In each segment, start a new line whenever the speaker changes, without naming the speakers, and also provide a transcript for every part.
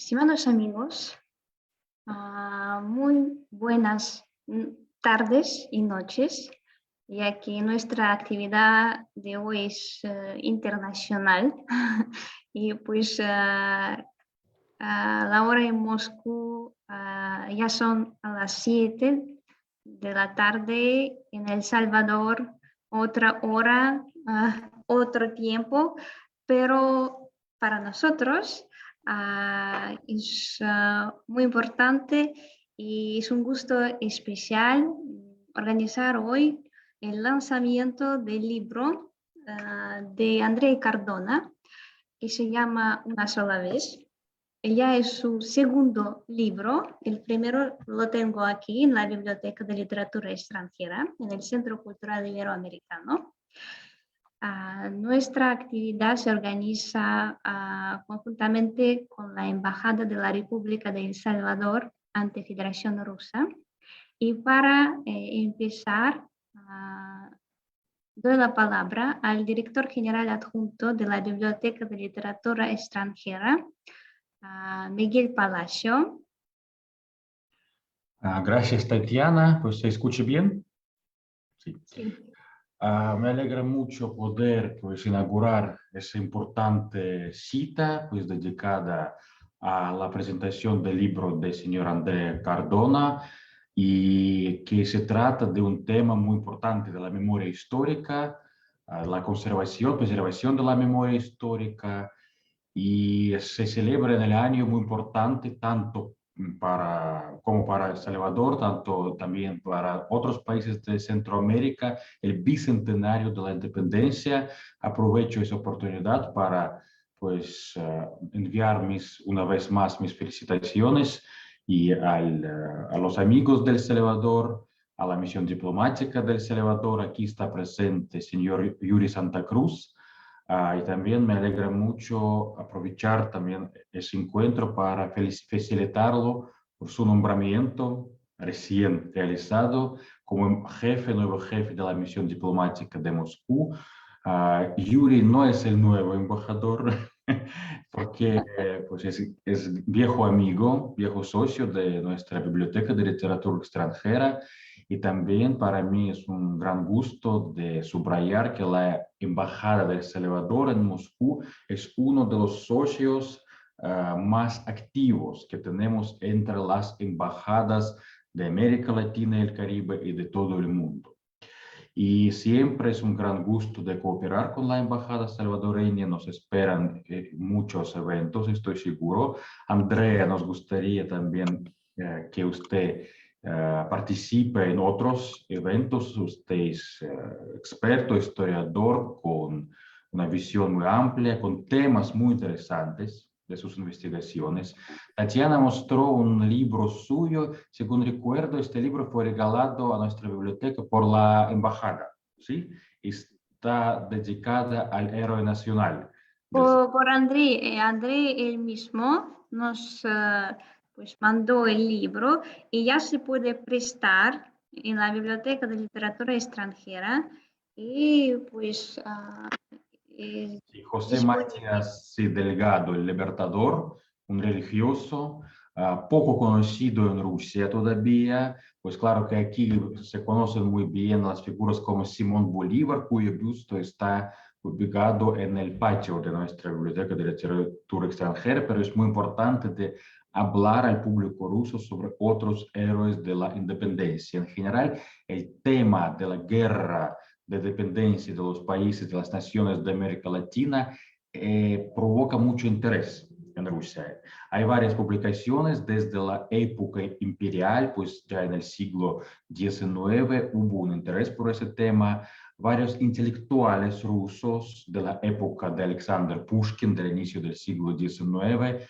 Estimados amigos, muy buenas tardes y noches, ya que nuestra actividad de hoy es internacional y pues a la hora en Moscú ya son a las 7 de la tarde, en El Salvador otra hora, otro tiempo, pero para nosotros es muy importante y es un gusto especial organizar hoy el lanzamiento del libro de André Cardona, que se llama Una sola vez. Ella es su segundo libro. El primero lo tengo aquí en la Biblioteca de Literatura Extranjera, en el Centro Cultural Iberoamericano. Nuestra actividad se organiza conjuntamente con la Embajada de la República de El Salvador ante Federación Rusa. Y para empezar, doy la palabra al director general adjunto de la Biblioteca de Literatura Extranjera, Miguel Palacio.
Gracias, Tatiana. Pues se escucha bien. Sí.
Sí.
Me alegra mucho poder inaugurar esa importante cita dedicada a la presentación del libro del señor André Cardona, y que se trata de un tema muy importante de la memoria histórica, la preservación de la memoria histórica, y se celebra en el año muy importante tanto como para El Salvador, tanto también para otros países de Centroamérica, el bicentenario de la independencia. Aprovecho esa oportunidad para enviar una vez más mis felicitaciones y a los amigos del Salvador, a la misión diplomática del Salvador. Aquí está presente el señor Yuri Santa Cruz. Y también me alegra mucho aprovechar también ese encuentro para facilitarlo por su nombramiento recién realizado como nuevo jefe de la misión diplomática de Moscú. Yuri no es el nuevo embajador porque es viejo amigo, viejo socio de nuestra Biblioteca de Literatura Extranjera. Y también para mí es un gran gusto de subrayar que la Embajada de El Salvador en Moscú es uno de los socios más activos que tenemos entre las embajadas de América Latina y el Caribe y de todo el mundo. Y siempre es un gran gusto de cooperar con la Embajada salvadoreña. Nos esperan muchos eventos, estoy seguro. Andrea, nos gustaría también que usted participe en otros eventos. Usted es experto, historiador, con una visión muy amplia, con temas muy interesantes de sus investigaciones. Tatiana mostró un libro suyo. Según recuerdo, este libro fue regalado a nuestra biblioteca por la embajada, ¿sí? Está dedicada al héroe nacional.
Por André, André él mismo nos mandó el libro y ya se puede prestar en la Biblioteca de Literatura Extranjera y
Sí, José
disponible.
Matías Delgado, el libertador, un religioso, poco conocido en Rusia todavía. Pues claro que aquí se conocen muy bien las figuras como Simón Bolívar, cuyo busto está ubicado en el patio de nuestra Biblioteca de Literatura Extranjera, pero es muy importante de hablar al público ruso sobre otros héroes de la independencia. En general, el tema de la guerra de dependencia de los países, de las naciones de América Latina, provoca mucho interés en Rusia. Hay varias publicaciones desde la época imperial, pues ya en el siglo XIX hubo un interés por ese tema. Varios intelectuales rusos de la época de Alexander Pushkin, del inicio del siglo XIX,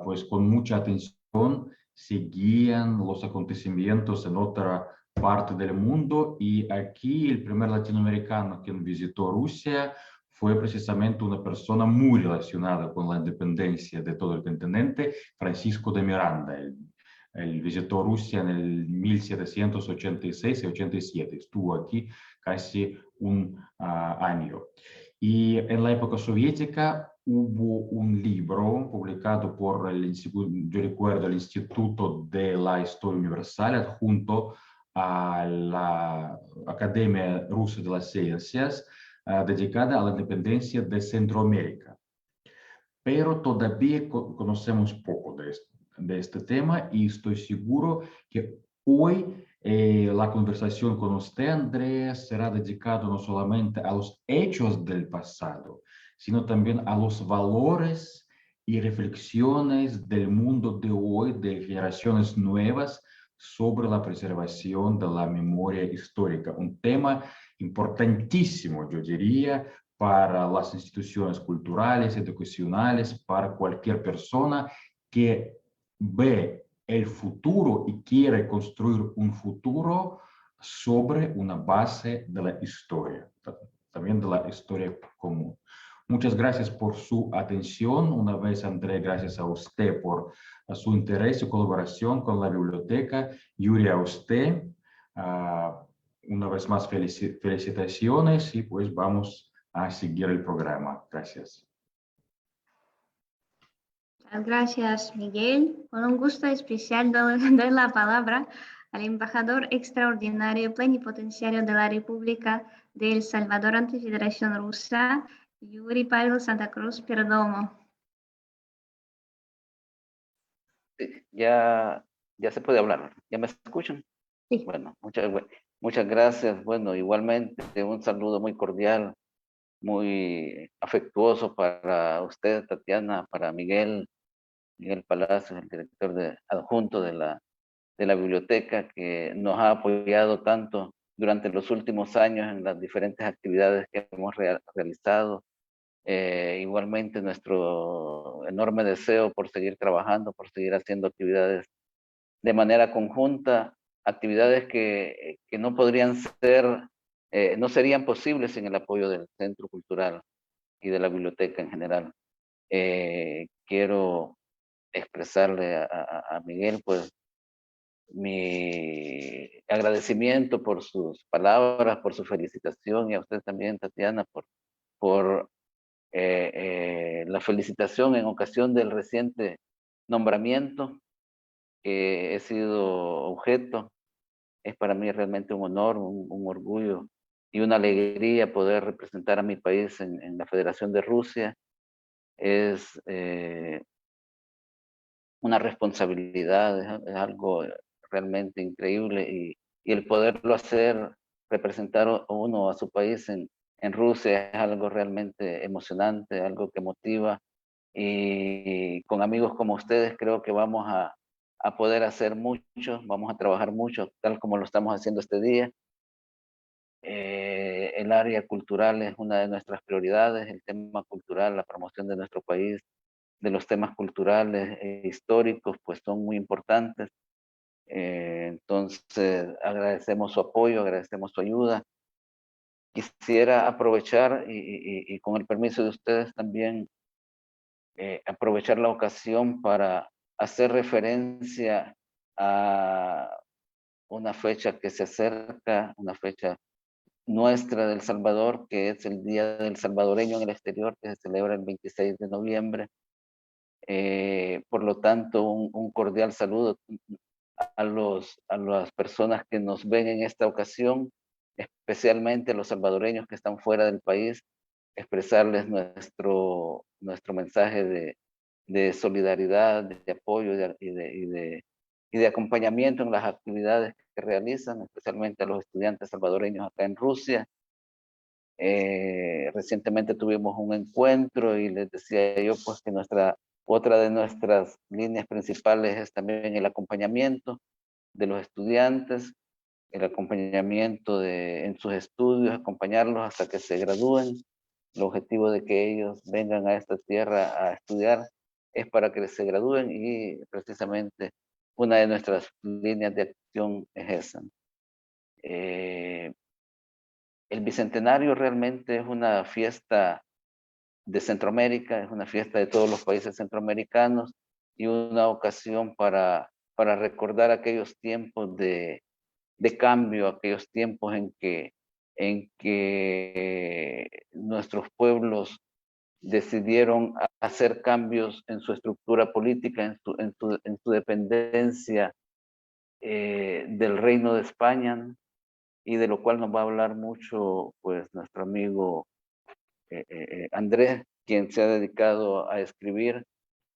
pues con mucha atención seguían los acontecimientos en otra parte del mundo, y aquí el primer latinoamericano que visitó Rusia fue precisamente una persona muy relacionada con la independencia de todo el continente, Francisco de Miranda. Él visitó Rusia en el 1786 y 87, estuvo aquí casi un año. Y en la época soviética hubo un libro publicado por el Instituto, yo recuerdo, el Instituto de la Historia Universal, adjunto a la Academia Rusa de las Ciencias, dedicada a la independencia de Centroamérica. Pero todavía conocemos poco de este tema y estoy seguro que hoy la conversación con usted, Andrea, será dedicada no solamente a los hechos del pasado, sino también a los valores y reflexiones del mundo de hoy, de generaciones nuevas, sobre la preservación de la memoria histórica. Un tema importantísimo, yo diría, para las instituciones culturales, educacionales, para cualquier persona que ve el futuro y quiere construir un futuro sobre una base de la historia, también de la historia común. Muchas gracias por su atención. Una vez, André, gracias a usted por su interés y colaboración con la biblioteca. Yuri, a usted. Una vez más, felicitaciones y pues vamos a seguir el programa. Gracias.
Gracias, Miguel. Con un gusto especial doy la palabra al embajador extraordinario plenipotenciario de la República de El Salvador ante Federación Rusa, Yuri Pavel Santa Cruz Perdomo.
Sí, ya se puede hablar. ¿Ya me escuchan?
Sí.
Bueno, muchas gracias. Bueno, igualmente un saludo muy cordial, muy afectuoso para usted, Tatiana, para Miguel Palacios, el director adjunto de la biblioteca, que nos ha apoyado tanto durante los últimos años en las diferentes actividades que hemos realizado. Igualmente nuestro enorme deseo por seguir trabajando, por seguir haciendo actividades de manera conjunta, actividades que no podrían ser, no serían posibles sin el apoyo del Centro Cultural y de la biblioteca en general. Quiero expresarle a Miguel, pues, mi agradecimiento por sus palabras, por su felicitación, y a usted también, Tatiana, por la felicitación en ocasión del reciente nombramiento que he sido objeto. Es para mí realmente un honor, un orgullo y una alegría poder representar a mi país en la Federación de Rusia. Es una responsabilidad, es algo realmente increíble, y el poderlo hacer, representar uno a su país en Rusia, es algo realmente emocionante, algo que motiva, y con amigos como ustedes creo que vamos a poder hacer mucho, vamos a trabajar mucho, tal como lo estamos haciendo este día. El área cultural es una de nuestras prioridades, el tema cultural, la promoción de nuestro país, de los temas culturales e históricos, pues son muy importantes. Entonces, agradecemos su apoyo, agradecemos su ayuda. Quisiera aprovechar y con el permiso de ustedes también, aprovechar la ocasión para hacer referencia a una fecha que se acerca, una fecha nuestra del Salvador, que es el Día del Salvadoreño en el Exterior, que se celebra el 26 de noviembre. Por lo tanto, un cordial saludo a las personas que nos ven en esta ocasión, especialmente a los salvadoreños que están fuera del país, expresarles nuestro mensaje de solidaridad, de apoyo y de acompañamiento en las actividades que realizan, especialmente a los estudiantes salvadoreños acá en Rusia. Recientemente tuvimos un encuentro y les decía yo pues que otra de nuestras líneas principales es también el acompañamiento de los estudiantes, el acompañamiento en sus estudios, acompañarlos hasta que se gradúen. El objetivo de que ellos vengan a esta tierra a estudiar es para que se gradúen, y precisamente una de nuestras líneas de acción es esa. El Bicentenario realmente es una fiesta de Centroamérica, es una fiesta de todos los países centroamericanos y una ocasión para recordar aquellos tiempos de cambio, aquellos tiempos en que nuestros pueblos decidieron hacer cambios en su estructura política, en su dependencia del Reino de España, y de lo cual nos va a hablar mucho pues nuestro amigo Andrés, quien se ha dedicado a escribir,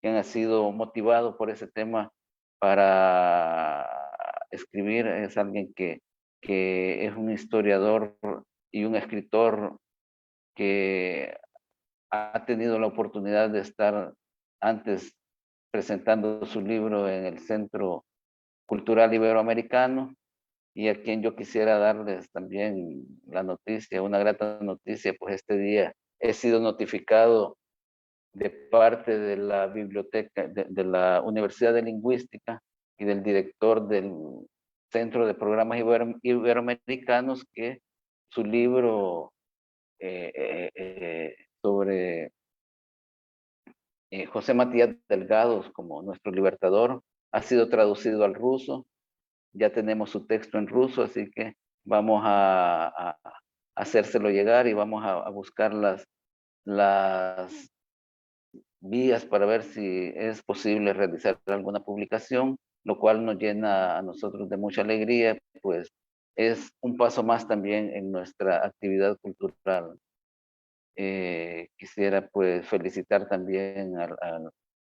quien ha sido motivado por ese tema para escribir. Es alguien que es un historiador y un escritor que ha tenido la oportunidad de estar antes presentando su libro en el Centro Cultural Iberoamericano, y a quien yo quisiera darles también la noticia, una grata noticia, pues este día he sido notificado de parte de la biblioteca, de la Universidad de Lingüística y del director del Centro de Programas Iberoamericanos, que su libro sobre José Matías Delgados como nuestro libertador ha sido traducido al ruso. Ya tenemos su texto en ruso, así que vamos a hacérselo llegar y vamos a buscar las vías para ver si es posible realizar alguna publicación, lo cual nos llena a nosotros de mucha alegría, pues es un paso más también en nuestra actividad cultural. Quisiera pues felicitar también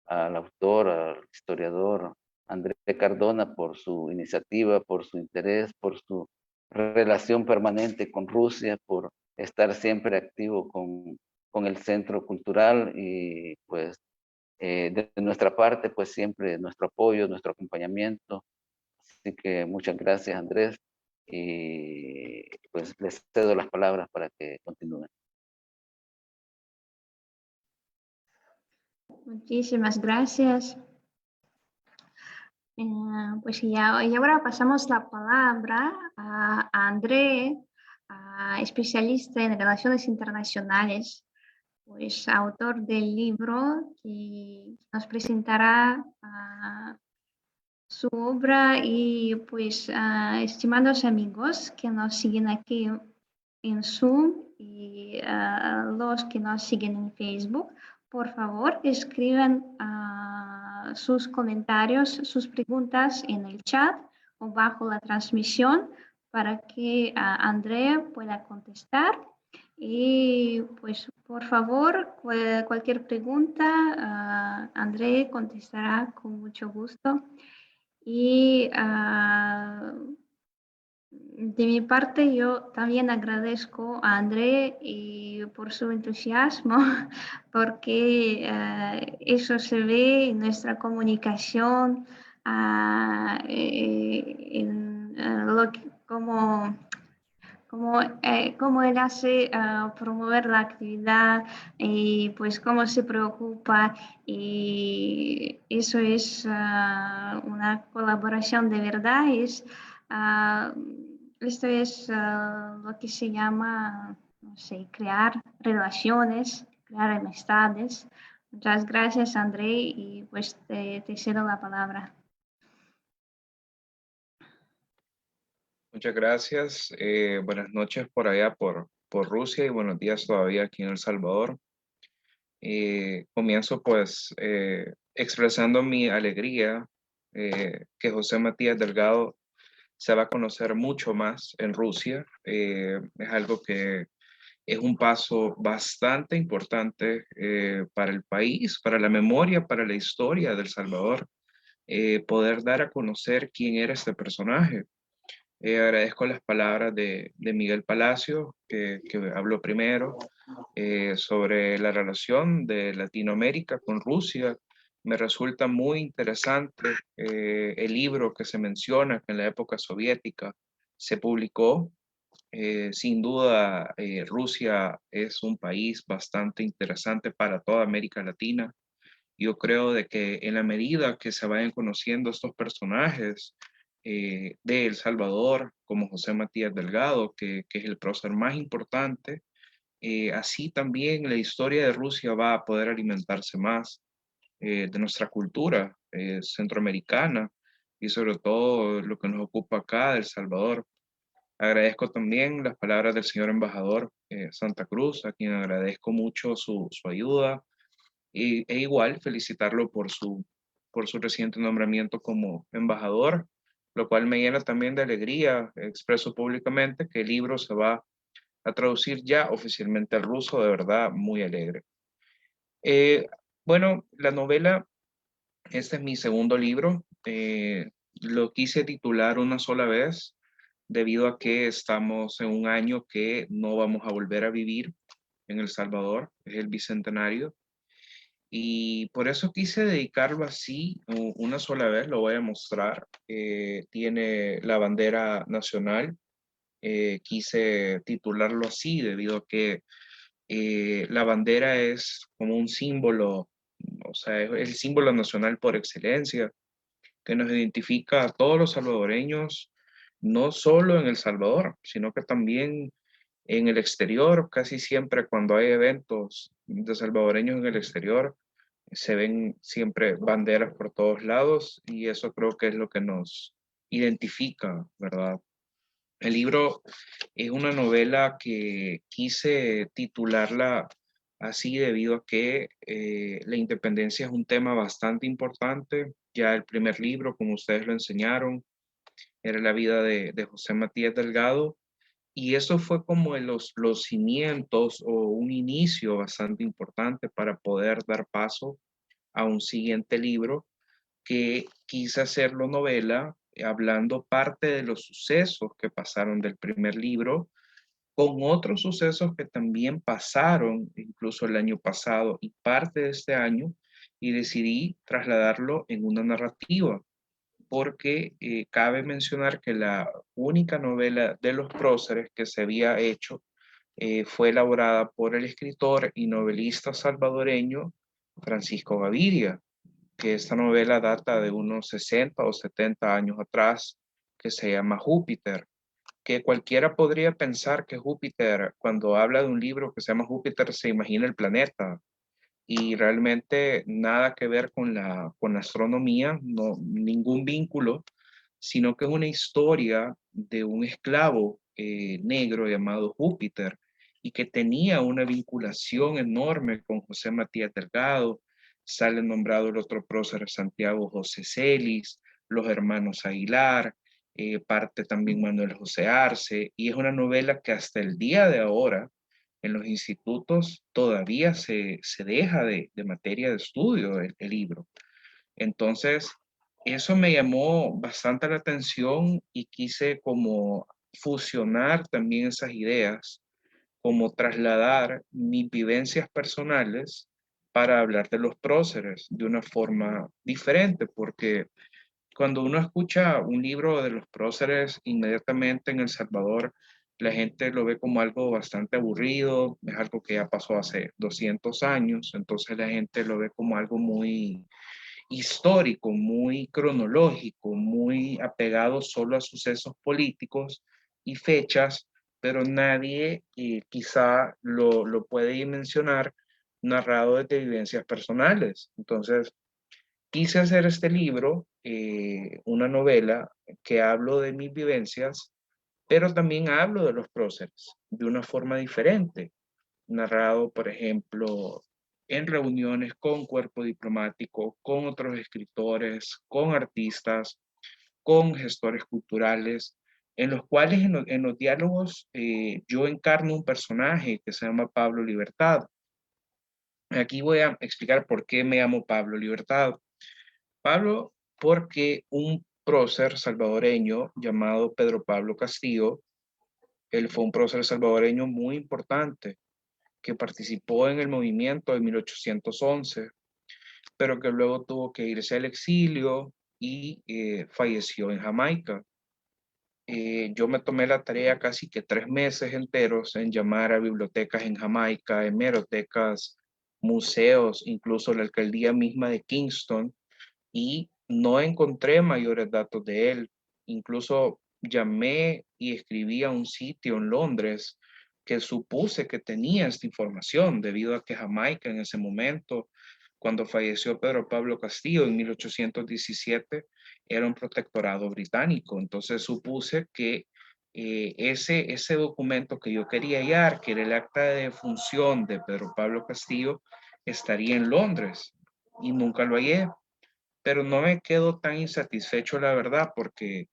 al autor, al historiador Andrés Cardona por su iniciativa, por su interés, por su relación permanente con Rusia, por estar siempre activo con el Centro Cultural, y pues de nuestra parte pues siempre nuestro apoyo, nuestro acompañamiento. Así que muchas gracias, Andrés, y pues les cedo las palabras para que continúen.
Muchísimas gracias. Pues y ahora pasamos la palabra a André, especialista en relaciones internacionales, pues autor del libro que nos presentará su obra. Y pues estimados amigos que nos siguen aquí en Zoom y los que nos siguen en Facebook, por favor escriban sus comentarios, sus preguntas en el chat o bajo la transmisión para que Andrea pueda contestar. Y pues por favor, cualquier pregunta, Andrea contestará con mucho gusto. Y de mi parte, yo también agradezco a André y por su entusiasmo, porque eso se ve en nuestra comunicación, cómo él hace promover la actividad y pues cómo se preocupa, y eso es una colaboración de verdad. Esto es lo que se llama, no sé, crear relaciones, crear amistades. Muchas gracias, André, y pues te cedo la palabra.
Muchas gracias. Buenas noches por allá, por Rusia, y buenos días todavía aquí en El Salvador. Comienzo pues expresando mi alegría que José Matías Delgado se va a conocer mucho más en Rusia. Es algo que es un paso bastante importante para el país, para la memoria, para la historia de El Salvador, poder dar a conocer quién era este personaje. Agradezco las palabras de Miguel Palacio, que habló primero, sobre la relación de Latinoamérica con Rusia. Me resulta muy interesante el libro que se menciona que en la época soviética se publicó. Sin duda, Rusia es un país bastante interesante para toda América Latina. Yo creo de que en la medida que se vayan conociendo estos personajes de El Salvador, como José Matías Delgado, que es el prócer más importante, así también la historia de Rusia va a poder alimentarse más de nuestra cultura centroamericana, y sobre todo lo que nos ocupa acá, El Salvador. Agradezco también las palabras del señor embajador Santa Cruz, a quien agradezco mucho su ayuda, e igual felicitarlo por su reciente nombramiento como embajador, lo cual me llena también de alegría. Expreso públicamente que el libro se va a traducir ya oficialmente al ruso, de verdad muy alegre. Bueno, la novela, este es mi segundo libro, lo quise titular Una sola vez, debido a que estamos en un año que no vamos a volver a vivir en El Salvador, es el bicentenario, y por eso quise dedicarlo así, una sola vez, lo voy a mostrar. Tiene la bandera nacional, quise titularlo así debido a que la bandera es como un símbolo, o sea, es el símbolo nacional por excelencia, que nos identifica a todos los salvadoreños, no solo en El Salvador, sino que también en el exterior. Casi siempre cuando hay eventos de salvadoreños en el exterior, se ven siempre banderas por todos lados y eso creo que es lo que nos identifica, ¿verdad? El libro es una novela que quise titularla así debido a que la independencia es un tema bastante importante. Ya el primer libro, como ustedes lo enseñaron, era la vida de José Matías Delgado, y eso fue como los cimientos o un inicio bastante importante para poder dar paso a un siguiente libro que quise hacerlo novela, hablando parte de los sucesos que pasaron del primer libro, con otros sucesos que también pasaron incluso el año pasado y parte de este año, y decidí trasladarlo en una narrativa, porque cabe mencionar que la única novela de los próceres que se había hecho fue elaborada por el escritor y novelista salvadoreño Francisco Gaviria, que esta novela data de unos 60 o 70 años atrás, que se llama Júpiter, que cualquiera podría pensar que Júpiter, cuando habla de un libro que se llama Júpiter, se imagina el planeta, y realmente nada que ver con la astronomía, no, ningún vínculo, sino que es una historia de un esclavo negro llamado Júpiter, y que tenía una vinculación enorme con José Matías Delgado. Sale nombrado el otro prócer Santiago José Celis, los hermanos Aguilar, parte también Manuel José Arce, y es una novela que hasta el día de ahora en los institutos todavía se deja de materia de estudio el libro. Entonces, eso me llamó bastante la atención y quise como fusionar también esas ideas, como trasladar mis vivencias personales para hablar de los próceres de una forma diferente, porque cuando uno escucha un libro de los próceres, inmediatamente en El Salvador, la gente lo ve como algo bastante aburrido, es algo que ya pasó hace 200 años, entonces la gente lo ve como algo muy histórico, muy cronológico, muy apegado solo a sucesos políticos y fechas, pero nadie quizá lo puede dimensionar narrado desde vivencias personales. Entonces, quise hacer este libro, una novela que hablo de mis vivencias, pero también hablo de los próceres de una forma diferente, narrado, por ejemplo, en reuniones con cuerpo diplomático, con otros escritores, con artistas, con gestores culturales, en los cuales en los diálogos yo encarno un personaje que se llama Pablo Libertad. Aquí voy a explicar por qué me llamo Pablo Libertad. Pablo, porque un prócer salvadoreño llamado Pedro Pablo Castillo, él fue un prócer salvadoreño muy importante que participó en el movimiento de 1811, pero que luego tuvo que irse al exilio y falleció en Jamaica. Yo me tomé la tarea casi que 3 meses enteros en llamar a bibliotecas en Jamaica, hemerotecas, museos, incluso la alcaldía misma de Kingston, y no encontré mayores datos de él. Incluso llamé y escribí a un sitio en Londres que supuse que tenía esta información debido a que Jamaica en ese momento, cuando falleció Pedro Pablo Castillo en 1817, era un protectorado británico. Entonces supuse que ese documento que yo quería hallar, que era el acta de defunción de Pedro Pablo Castillo, estaría en Londres y nunca lo hallé. Pero no me quedo tan insatisfecho, la verdad, porque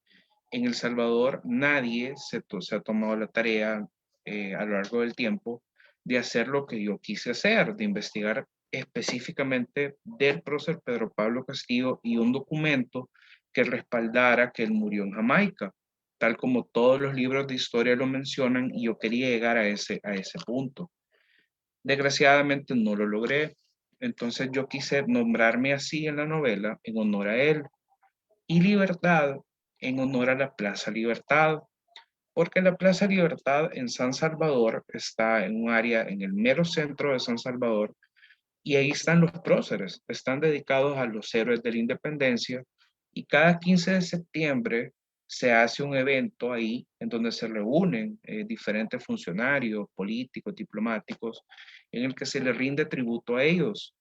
en El Salvador nadie se ha tomado la tarea a lo largo del tiempo de hacer lo que yo quise hacer, de investigar específicamente del prócer Pedro Pablo Castillo y un documento que respaldara que él murió en Jamaica, tal como todos los libros de historia lo mencionan, y yo quería llegar a ese punto. Desgraciadamente no lo logré, entonces yo quise nombrarme así en la novela en honor a él, y Libertad en honor a la Plaza Libertad, porque la Plaza Libertad en San Salvador está en un área en el mero centro de San Salvador, y ahí están los próceres, están dedicados a los héroes de la independencia, y cada 15 de septiembre se hace un evento ahí en donde se reúnen diferentes funcionarios, políticos, diplomáticos, en el que se le rinde tributo a ellos.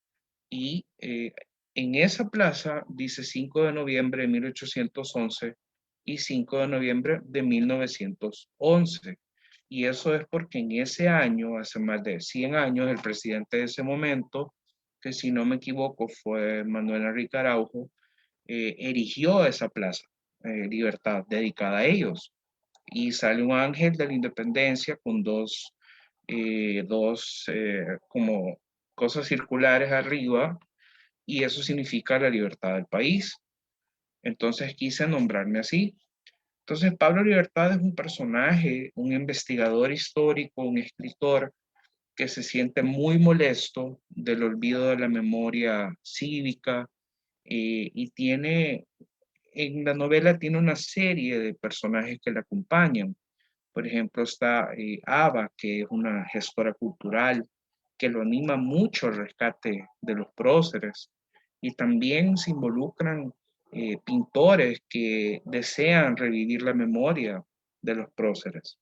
Y en esa plaza dice 5 de noviembre de 1811 y 5 de noviembre de 1911. Y eso es porque en ese año, hace más de 100 años, el presidente de ese momento, que si no me equivoco fue Manuel Enrique Araujo, erigió esa plaza, Libertad, dedicada a ellos. Y sale un ángel de la independencia con dos como cosas circulares arriba, y eso significa la libertad del país. Entonces quise nombrarme así. Entonces Pablo Libertad es un personaje, un investigador histórico, un escritor que se siente muy molesto del olvido de la memoria cívica, y en la novela tiene una serie de personajes que le acompañan. Por ejemplo, está Ava, que es una gestora cultural que lo anima mucho al rescate de los próceres. Y también se involucran pintores que desean revivir la memoria de los próceres.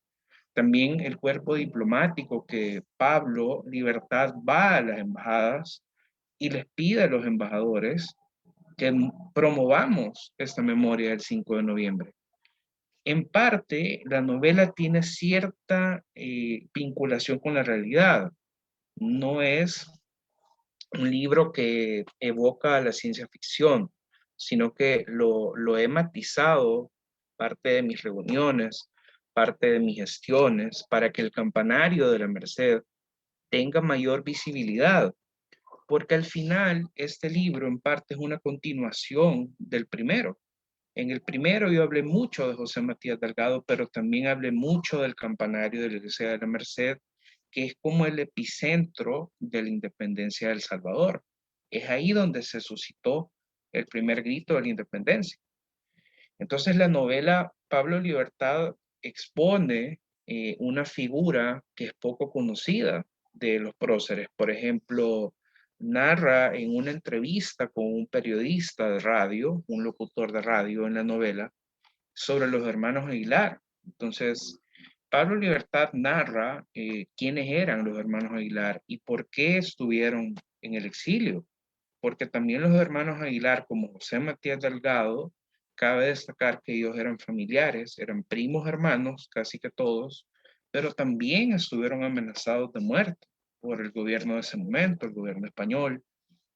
También el cuerpo diplomático, que Pablo Libertad va a las embajadas y les pide a los embajadores que promovamos esta memoria del 5 de noviembre. En parte, la novela tiene cierta vinculación con la realidad. No es un libro que evoca la ciencia ficción, sino que lo he matizado, parte de mis reuniones, parte de mis gestiones, para que el campanario de la Merced tenga mayor visibilidad, porque al final este libro en parte es una continuación del primero. En el primero yo hablé mucho de José Matías Delgado, pero también hablé mucho del campanario de la Iglesia de la Merced, que es como el epicentro de la independencia de El Salvador. Es ahí donde se suscitó el primer grito de la independencia. Entonces la novela Pablo Libertad expone una figura que es poco conocida de los próceres. Por ejemplo, narra en una entrevista con un periodista de radio, un locutor de radio en la novela, sobre los hermanos Aguilar. Entonces, Pablo Libertad narra quiénes eran los hermanos Aguilar y por qué estuvieron en el exilio. Porque también los hermanos Aguilar, como José Matías Delgado, cabe destacar que ellos eran familiares, eran primos hermanos, casi que todos, pero también estuvieron amenazados de muerte por el gobierno de ese momento, el gobierno español.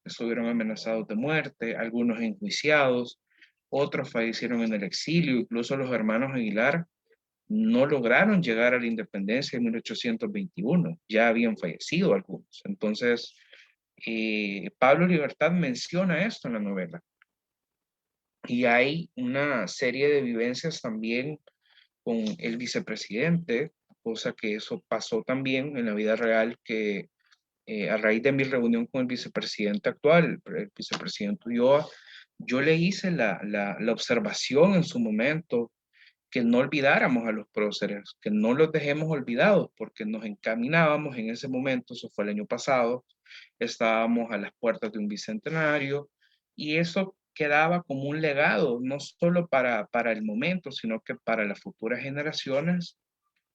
Estuvieron amenazados de muerte, algunos enjuiciados, otros fallecieron en el exilio. Incluso los hermanos Aguilar no lograron llegar a la independencia en 1821, ya habían fallecido algunos. Entonces, Pablo Libertad menciona esto en la novela. Y hay una serie de vivencias también con el vicepresidente, cosa que eso pasó también en la vida real, que a raíz de mi reunión con el vicepresidente actual, el vicepresidente Ulloa, yo le hice la observación en su momento que no olvidáramos a los próceres, que no los dejemos olvidados, porque nos encaminábamos en ese momento, eso fue el año pasado, estábamos a las puertas de un bicentenario, y eso quedaba como un legado, no solo para el momento, sino que para las futuras generaciones.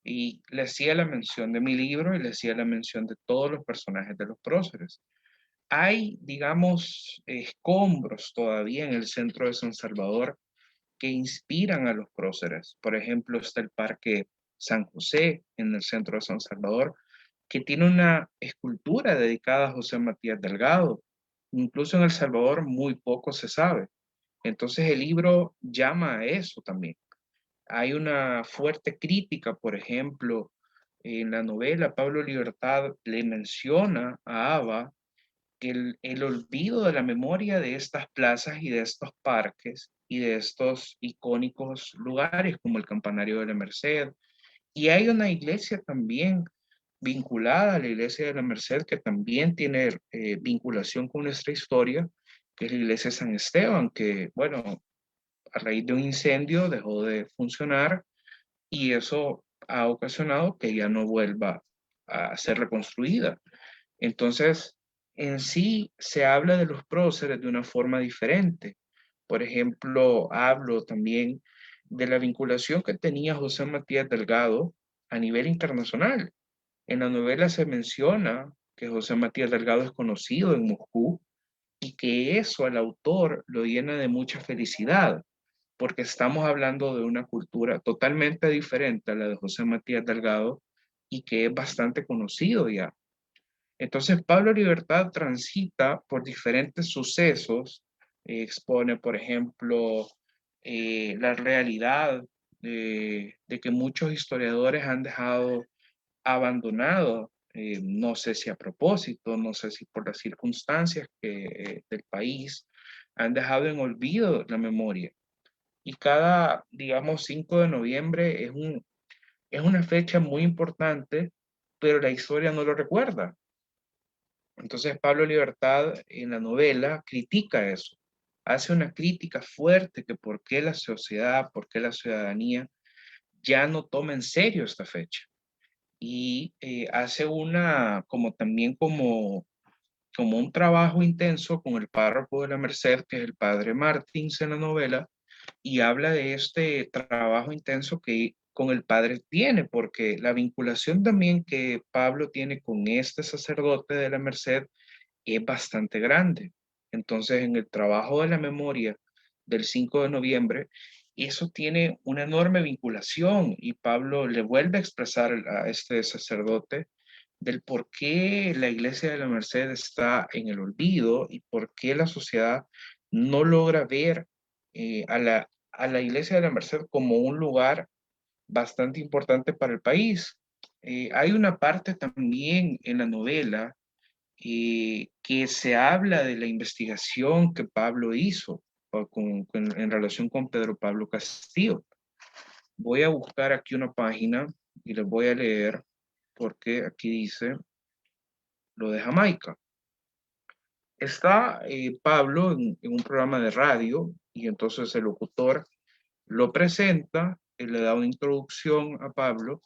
Y le hacía la mención de mi libro y le hacía la mención de todos los personajes de los próceres. Hay, digamos, escombros todavía en el centro de San Salvador que inspiran a los próceres. Por ejemplo, está el Parque San José en el centro de San Salvador, que tiene una escultura dedicada a José Matías Delgado. Incluso en El Salvador muy poco se sabe. Entonces el libro llama a eso también. Hay una fuerte crítica, por ejemplo, en la novela Pablo Libertad le menciona a Aba que el olvido de la memoria de estas plazas y de estos parques y de estos icónicos lugares como el Campanario de la Merced. Y hay una iglesia también vinculada a la iglesia de la Merced que también tiene vinculación con nuestra historia, que es la iglesia de San Esteban, que, bueno, a raíz de un incendio dejó de funcionar y eso ha ocasionado que ya no vuelva a ser reconstruida. Entonces, en sí se habla de los próceres de una forma diferente. Por ejemplo, hablo también de la vinculación que tenía José Matías Delgado a nivel internacional. En la novela se menciona que José Matías Delgado es conocido en Moscú y que eso al autor lo llena de mucha felicidad, porque estamos hablando de una cultura totalmente diferente a la de José Matías Delgado y que es bastante conocido ya. Entonces, Pablo Libertad transita por diferentes sucesos, expone, por ejemplo, la realidad de que muchos historiadores han dejado abandonado, no sé si a propósito, no sé si por las circunstancias del país, han dejado en olvido la memoria. Y cada, digamos, 5 de noviembre es una fecha muy importante, pero la historia no lo recuerda. Entonces Pablo Libertad en la novela critica eso, hace una crítica fuerte que por qué la sociedad, por qué la ciudadanía ya no toma en serio esta fecha. Y hace una, como también como un trabajo intenso con el párroco de la Merced, que es el padre Martins en la novela, y habla de este trabajo intenso que con el padre tiene, porque la vinculación también que Pablo tiene con este sacerdote de la Merced es bastante grande. Entonces, en el trabajo de la memoria del 5 de noviembre, eso tiene una enorme vinculación y Pablo le vuelve a expresar a este sacerdote del por qué la iglesia de la Merced está en el olvido y por qué la sociedad no logra ver a la iglesia de la Merced como un lugar bastante importante para el país. Hay una parte también en la novela que se habla de la investigación que Pablo hizo en relación con Pedro Pablo Castillo. Voy a buscar aquí una página y les voy a leer porque aquí dice lo de Jamaica. Está Pablo en un programa de radio y entonces el locutor lo presenta, le da una introducción a Pablo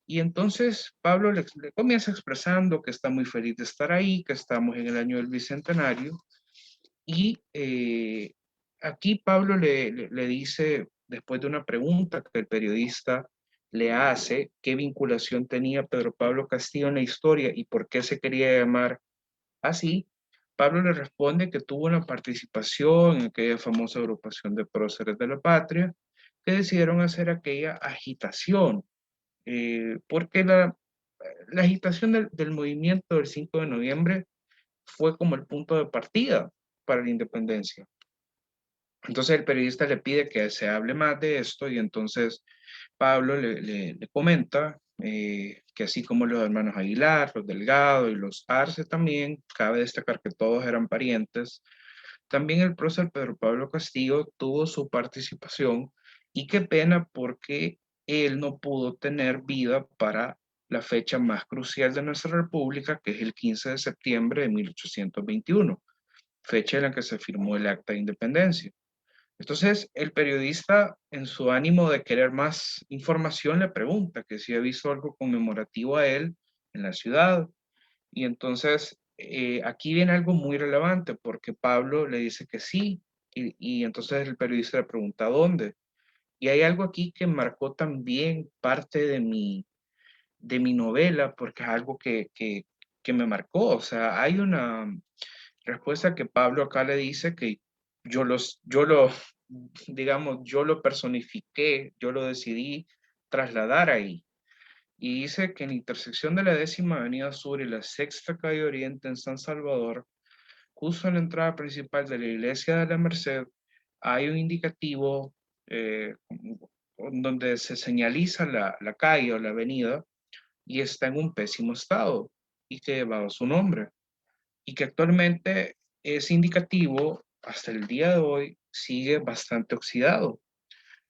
y entonces Pablo le comienza expresando que está muy feliz de estar ahí, que estamos en el año del Bicentenario y aquí Pablo le dice, después de una pregunta que el periodista le hace, qué vinculación tenía Pedro Pablo Castillo en la historia y por qué se quería llamar así, Pablo le responde que tuvo una participación en aquella famosa agrupación de próceres de la patria que decidieron hacer aquella agitación, porque la agitación del movimiento del 5 de noviembre fue como el punto de partida para la independencia. Entonces el periodista le pide que se hable más de esto y entonces Pablo le comenta que así como los hermanos Aguilar, los Delgado y los Arce también, cabe destacar que todos eran parientes, también el prócer Pedro Pablo Castillo tuvo su participación y qué pena porque él no pudo tener vida para la fecha más crucial de nuestra república, que es el 15 de septiembre de 1821, fecha en la que se firmó el Acta de Independencia. Entonces, el periodista, en su ánimo de querer más información, le pregunta que si ha visto algo conmemorativo a él en la ciudad. Y entonces, aquí viene algo muy relevante, porque Pablo le dice que sí, y entonces el periodista le pregunta dónde. Y hay algo aquí que marcó también parte de mi novela, porque es algo que me marcó. O sea, hay una respuesta que Pablo acá le dice que yo lo digamos, yo lo personifiqué, yo lo decidí trasladar ahí. Y dice que en la intersección de la 10ª Avenida Sur y la 6ª Calle Oriente en San Salvador, justo en la entrada principal de la Iglesia de la Merced, hay un indicativo donde se señaliza la calle o la avenida y está en un pésimo estado y que lleva su nombre. Y que actualmente ese indicativo, hasta el día de hoy, sigue bastante oxidado.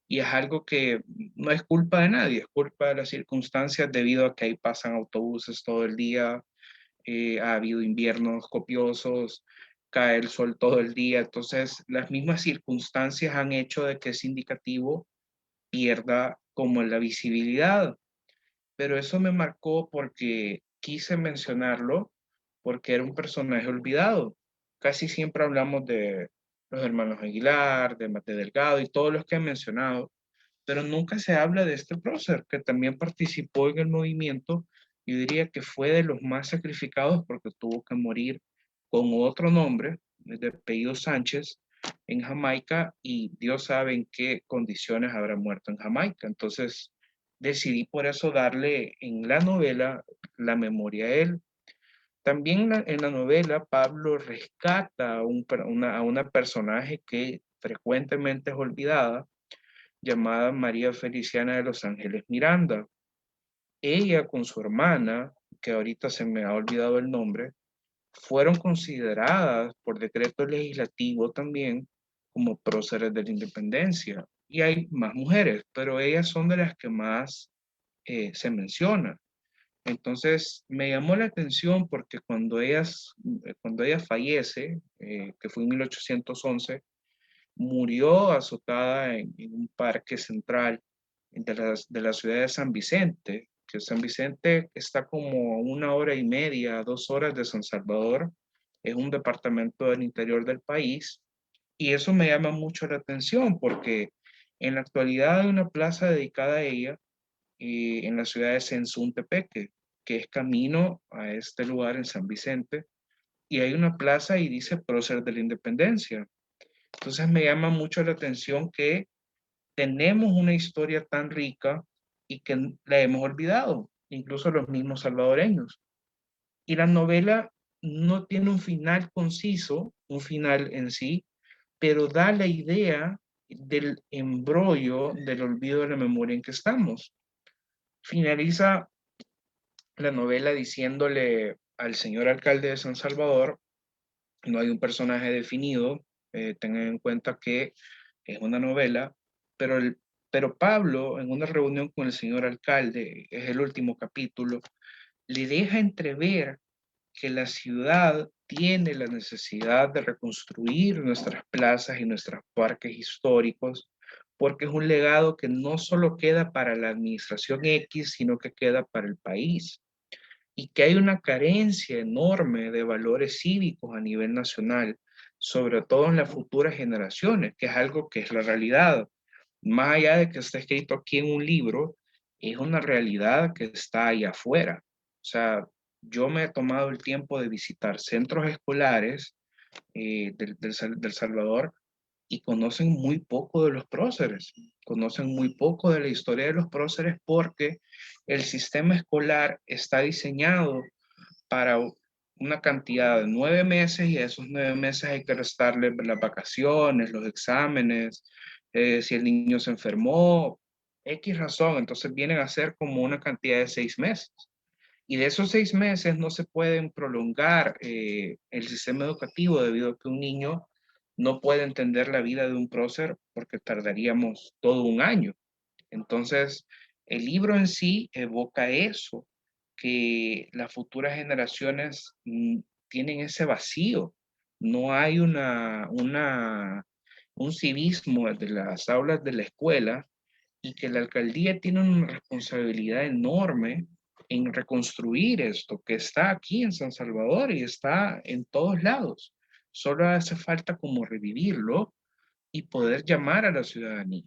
Y es algo que no es culpa de nadie, es culpa de las circunstancias debido a que ahí pasan autobuses todo el día, ha habido inviernos copiosos, cae el sol todo el día, entonces las mismas circunstancias han hecho de que ese indicativo pierda como la visibilidad. Pero eso me marcó porque quise mencionarlo, porque era un personaje olvidado. Casi siempre hablamos de los hermanos Aguilar, de Mate Delgado y todos los que he mencionado, pero nunca se habla de este prócer que también participó en el movimiento. Yo diría que fue de los más sacrificados porque tuvo que morir con otro nombre, de apellido Sánchez, en Jamaica, y Dios sabe en qué condiciones habrá muerto en Jamaica. Entonces decidí por eso darle en la novela la memoria a él. También en la novela Pablo rescata a una personaje que frecuentemente es olvidada, llamada María Feliciana de los Ángeles Miranda. Ella con su hermana, que ahorita se me ha olvidado el nombre, fueron consideradas por decreto legislativo también como próceres de la independencia. Y hay más mujeres, pero ellas son de las que más se mencionan. Entonces me llamó la atención porque cuando ella fallece, que fue en 1811, murió azotada en un parque central de la ciudad de San Vicente, que San Vicente está como a 1 hora y media, 2 horas de San Salvador, es un departamento del interior del país, y eso me llama mucho la atención porque en la actualidad hay una plaza dedicada a ella en la ciudad de Sensuntepeque, que es camino a este lugar en San Vicente, y hay una plaza y dice Prócer de la Independencia. Entonces me llama mucho la atención que tenemos una historia tan rica y que la hemos olvidado, incluso los mismos salvadoreños. Y la novela no tiene un final conciso, un final en sí, pero da la idea del embrollo del olvido de la memoria en que estamos. Finaliza la novela diciéndole al señor alcalde de San Salvador, no hay un personaje definido, tengan en cuenta que es una novela, pero, pero Pablo, en una reunión con el señor alcalde, es el último capítulo, le deja entrever que la ciudad tiene la necesidad de reconstruir nuestras plazas y nuestros parques históricos, porque es un legado que no solo queda para la administración X, sino que queda para el país. Y que hay una carencia enorme de valores cívicos a nivel nacional, sobre todo en las futuras generaciones, que es algo que es la realidad. Más allá de que esté escrito aquí en un libro, es una realidad que está ahí afuera. O sea, yo me he tomado el tiempo de visitar centros escolares del Salvador y conocen muy poco de los próceres, conocen muy poco de la historia de los próceres porque el sistema escolar está diseñado para una cantidad de 9 meses y a esos 9 meses hay que restarle las vacaciones, los exámenes, si el niño se enfermó, X razón, entonces vienen a ser como una cantidad de 6 meses. Y de esos 6 meses no se pueden prolongar el sistema educativo debido a que un niño no puede entender la vida de un prócer porque tardaríamos todo un año. Entonces, el libro en sí evoca eso, que las futuras generaciones tienen ese vacío. No hay un civismo de las aulas de la escuela y que la alcaldía tiene una responsabilidad enorme en reconstruir esto que está aquí en San Salvador y está en todos lados. Solo hace falta como revivirlo y poder llamar a la ciudadanía.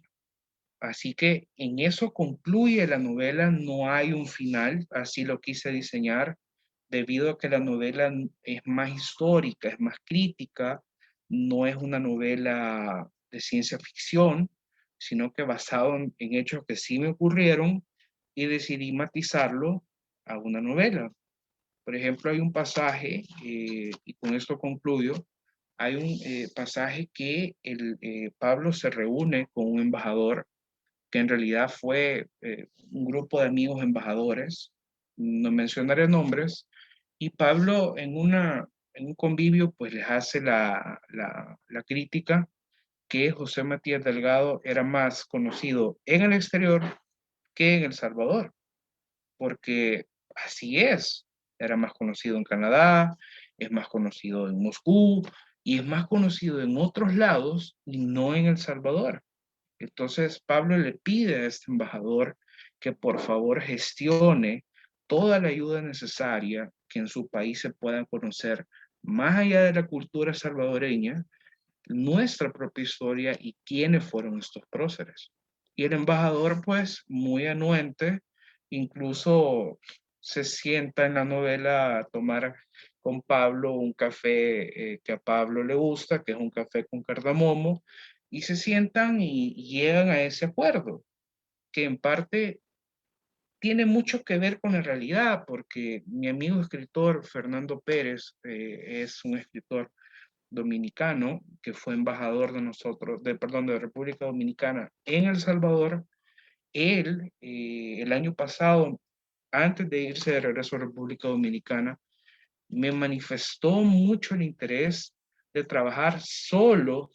Así que en eso concluye la novela, no hay un final, así lo quise diseñar, debido a que la novela es más histórica, es más crítica, no es una novela de ciencia ficción, sino que basado en hechos que sí me ocurrieron, y decidí matizarlo a una novela. Por ejemplo, hay un pasaje, y con esto concluyo, hay un pasaje que Pablo se reúne con un embajador que en realidad fue un grupo de amigos embajadores, no mencionaré nombres, y Pablo en un convivio pues les hace la crítica que José Matías Delgado era más conocido en el exterior que en El Salvador, porque así es, era más conocido en Canadá, es más conocido en Moscú y es más conocido en otros lados y no en El Salvador. Entonces Pablo le pide a este embajador que por favor gestione toda la ayuda necesaria que en su país se pueda conocer más allá de la cultura salvadoreña, nuestra propia historia y quiénes fueron estos próceres. Y el embajador, pues, muy anuente, incluso se sienta en la novela a tomar con Pablo un café que a Pablo le gusta, que es un café con cardamomo, y se sientan y llegan a ese acuerdo, que en parte tiene mucho que ver con la realidad, porque mi amigo escritor Fernando Pérez es un escritor dominicano que fue embajador de nosotros, perdón, de República Dominicana en El Salvador. Él, el año pasado, antes de irse de regreso a República Dominicana, me manifestó mucho el interés de trabajar solo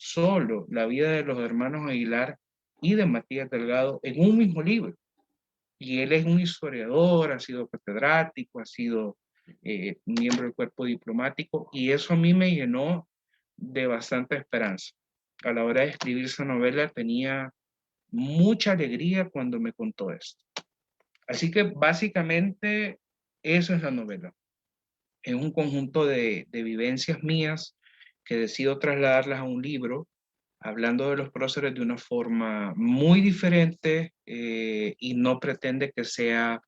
la vida de los hermanos Aguilar y de Matías Delgado en un mismo libro. Y él es un historiador, ha sido catedrático, ha sido miembro del cuerpo diplomático, y eso a mí me llenó de bastante esperanza. A la hora de escribir esa novela tenía mucha alegría cuando me contó esto. Así que básicamente eso es la novela. Es un conjunto de vivencias mías que decido trasladarlas a un libro, hablando de los próceres de una forma muy diferente, y no pretende que sea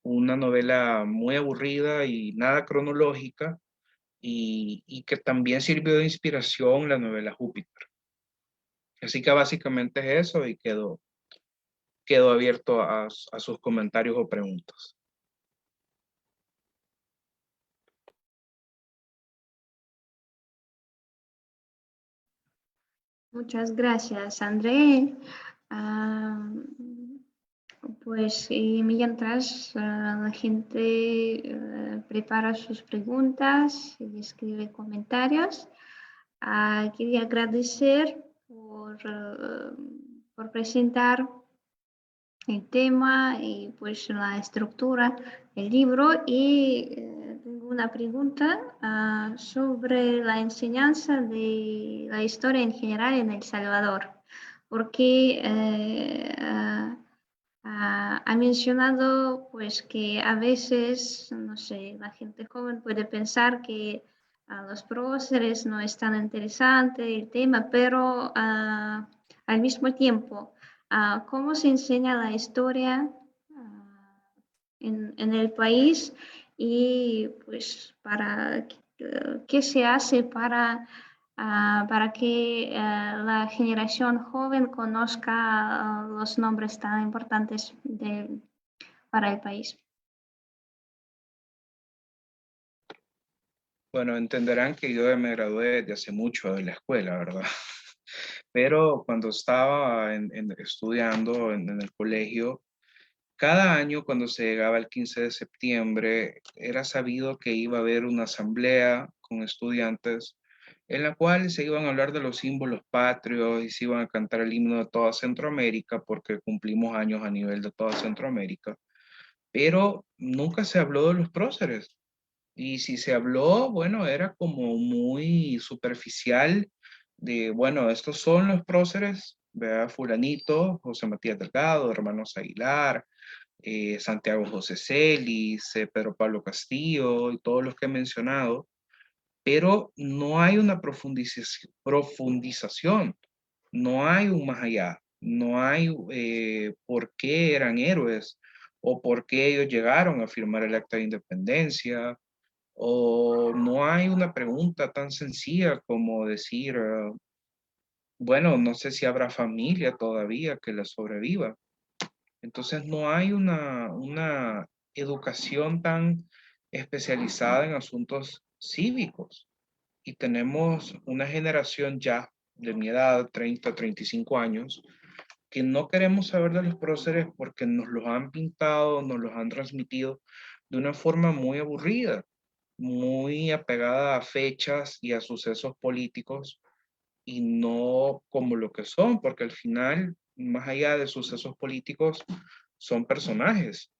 una novela muy aburrida y nada cronológica, y que también sirvió de inspiración la novela Júpiter. Así que básicamente es eso, y quedo abierto a sus comentarios o preguntas.
Muchas gracias, André. Ah, pues mientras la gente prepara sus preguntas y escribe comentarios, quería agradecer por presentar el tema y pues la estructura del libro, y tengo una pregunta sobre la enseñanza de la historia en general en El Salvador, porque ha mencionado pues que a veces, no sé, la gente joven puede pensar que a los próceres no es tan interesante el tema, pero al mismo tiempo, ¿cómo se enseña la historia en el país? Y pues para qué se hace para que la generación joven conozca los nombres tan importantes para el país.
Bueno, entenderán que yo me gradué de hace mucho de la escuela, ¿verdad? Pero cuando estaba estudiando en el colegio, cada año cuando se llegaba el 15 de septiembre, era sabido que iba a haber una asamblea con estudiantes en la cual se iban a hablar de los símbolos patrios y se iban a cantar el himno de toda Centroamérica, porque cumplimos años a nivel de toda Centroamérica, pero nunca se habló de los próceres. Y si se habló, bueno, era como muy superficial de, bueno, estos son los próceres, vea fulanito, José Matías Delgado, hermanos Aguilar, Santiago José Celis, Pedro Pablo Castillo y todos los que he mencionado, pero no hay una profundización, no hay un más allá, no hay por qué eran héroes o por qué ellos llegaron a firmar el acta de independencia, o no hay una pregunta tan sencilla como decir, bueno, no sé si habrá familia todavía que la sobreviva. Entonces no hay una educación tan especializada en asuntos cívicos. Y tenemos una generación ya de mi edad, 30, 35 años, que no queremos saber de los próceres porque nos los han pintado, nos los han transmitido de una forma muy aburrida, muy apegada a fechas y a sucesos políticos y no como lo que son, porque al final, más allá de sucesos políticos, son personajes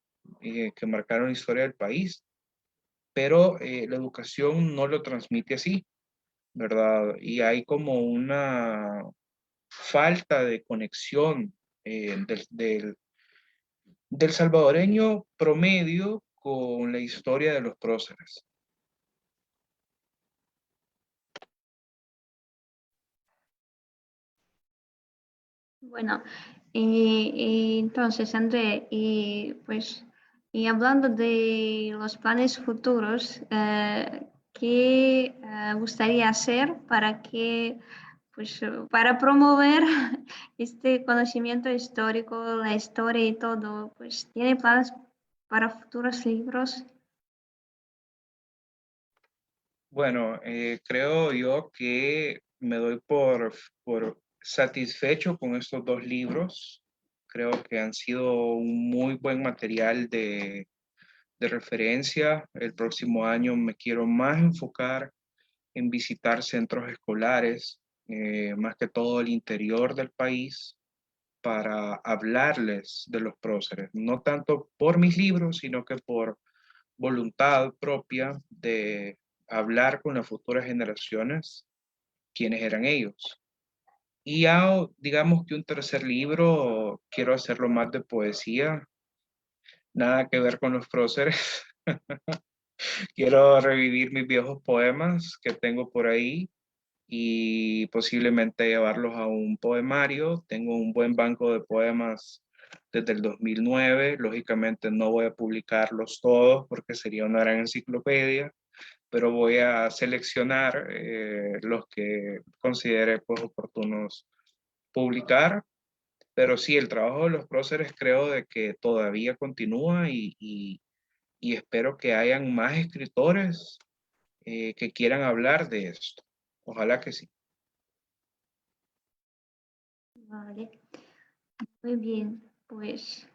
que marcaron la historia del país, pero la educación no lo transmite así, ¿verdad? Y hay como una falta de conexión del salvadoreño promedio con la historia de los próceres.
Bueno, entonces, André, y hablando de los planes futuros, ¿qué gustaría hacer para que, para promover este conocimiento histórico, la historia y todo? Pues, ¿tiene planes para futuros libros?
Bueno, creo yo que me doy por satisfecho con estos dos libros. Creo que han sido un muy buen material de referencia. El próximo año me quiero más enfocar en visitar centros escolares, más que todo el interior del país, para hablarles de los próceres, no tanto por mis libros, sino que por voluntad propia de hablar con las futuras generaciones quiénes eran ellos. Y ya, digamos que un tercer libro, quiero hacerlo más de poesía, nada que ver con los próceres. Quiero revivir mis viejos poemas que tengo por ahí y posiblemente llevarlos a un poemario. Tengo un buen banco de poemas desde el 2009. Lógicamente no voy a publicarlos todos porque sería una gran enciclopedia, pero voy a seleccionar los que considere pues, oportunos publicar. Pero sí, el trabajo de los próceres creo de que todavía continúa y espero que hayan más escritores que quieran hablar de esto. Ojalá que sí.
Vale, muy bien, pues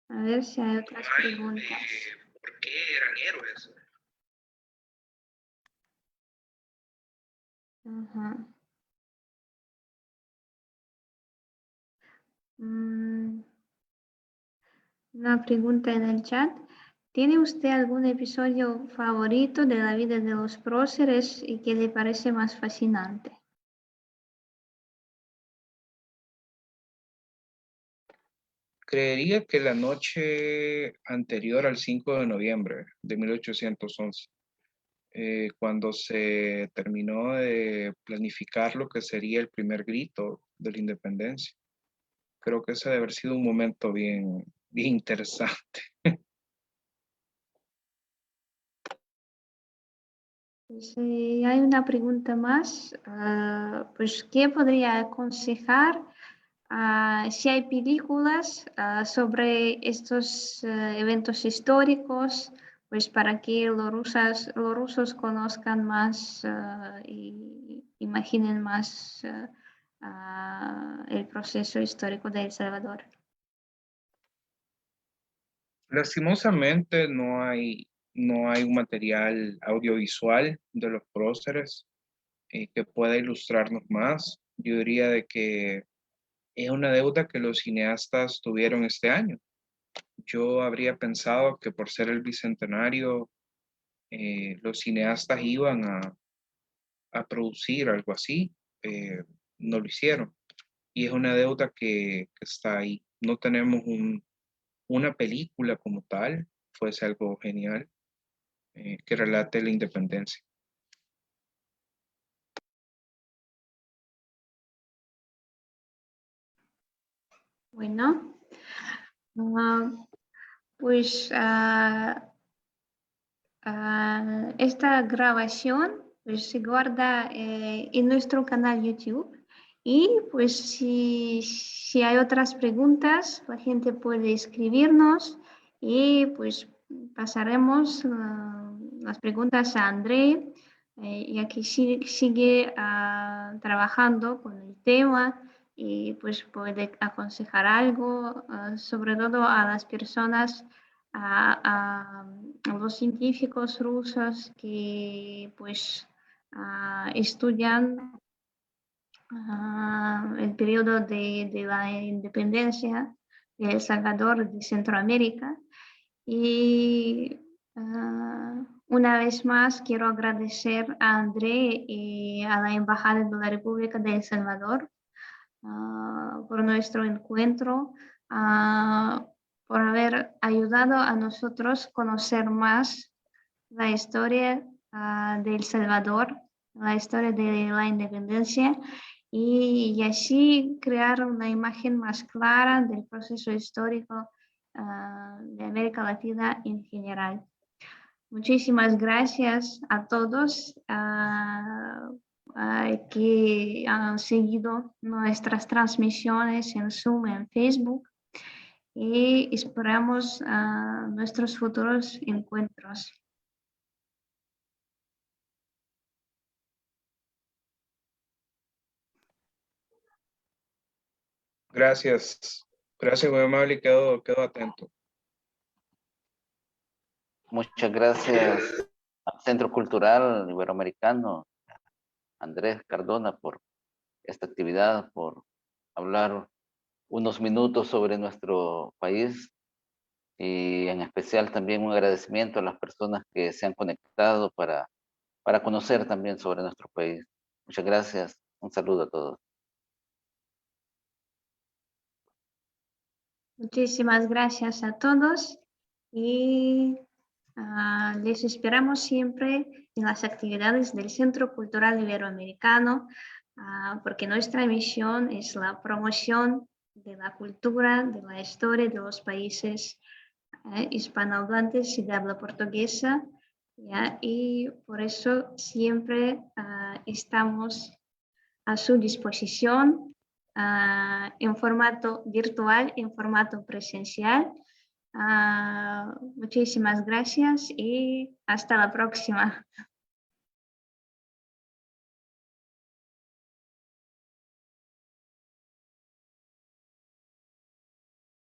a ver si hay otras preguntas.
¿Por qué eran héroes?
Ajá. Mm, una pregunta en el chat. ¿Tiene usted algún episodio favorito de la vida de los próceres y que le parece más fascinante?
Creería que la noche anterior al 5 de noviembre de 1811, cuando se terminó de planificar lo que sería el primer grito de la independencia. Creo que ese debe haber sido un momento bien, bien interesante.
Pues, hay una pregunta más. Pues, ¿qué podría aconsejar si hay películas sobre estos eventos históricos, pues para que los rusos conozcan más y imaginen más el proceso histórico de El Salvador?
Lastimosamente no hay un material audiovisual de los próceres que pueda ilustrarnos más. Yo diría de que es una deuda que los cineastas tuvieron este año. Yo habría pensado que por ser el bicentenario, los cineastas iban a producir algo así. eh, no lo hicieron. Y es una deuda que está ahí. No tenemos una película como tal, fuese algo genial, que relate la independencia.
Bueno, ah, pues esta grabación pues se guarda en nuestro canal YouTube. Y pues si hay otras preguntas, la gente puede escribirnos y pues pasaremos las preguntas a André, ya que sigue trabajando con el tema y pues puede aconsejar algo, sobre todo a las personas, a los científicos rusos que pues estudian el periodo de la independencia de El Salvador, de Centroamérica. Y una vez más quiero agradecer a André y a la Embajada de la República de El Salvador por nuestro encuentro, por haber ayudado a nosotros conocer más la historia de El Salvador, la historia de la independencia y así crear una imagen más clara del proceso histórico de América Latina en general. Muchísimas gracias a todos que han seguido nuestras transmisiones en Zoom, en Facebook, y esperamos nuestros futuros encuentros.
Gracias. Gracias, muy amable, y quedo atento.
Muchas gracias al Centro Cultural Iberoamericano, Andrés Cardona, por esta actividad, por hablar unos minutos sobre nuestro país y en especial también un agradecimiento a las personas que se han conectado para conocer también sobre nuestro país. Muchas gracias. Un saludo a todos.
Muchísimas gracias a todos y les esperamos siempre en las actividades del Centro Cultural Iberoamericano, porque nuestra misión es la promoción de la cultura, de la historia de los países hispanohablantes y de habla portuguesa, ¿ya? Y por eso siempre estamos a su disposición en formato virtual, en formato presencial. Muchísimas gracias y hasta la próxima.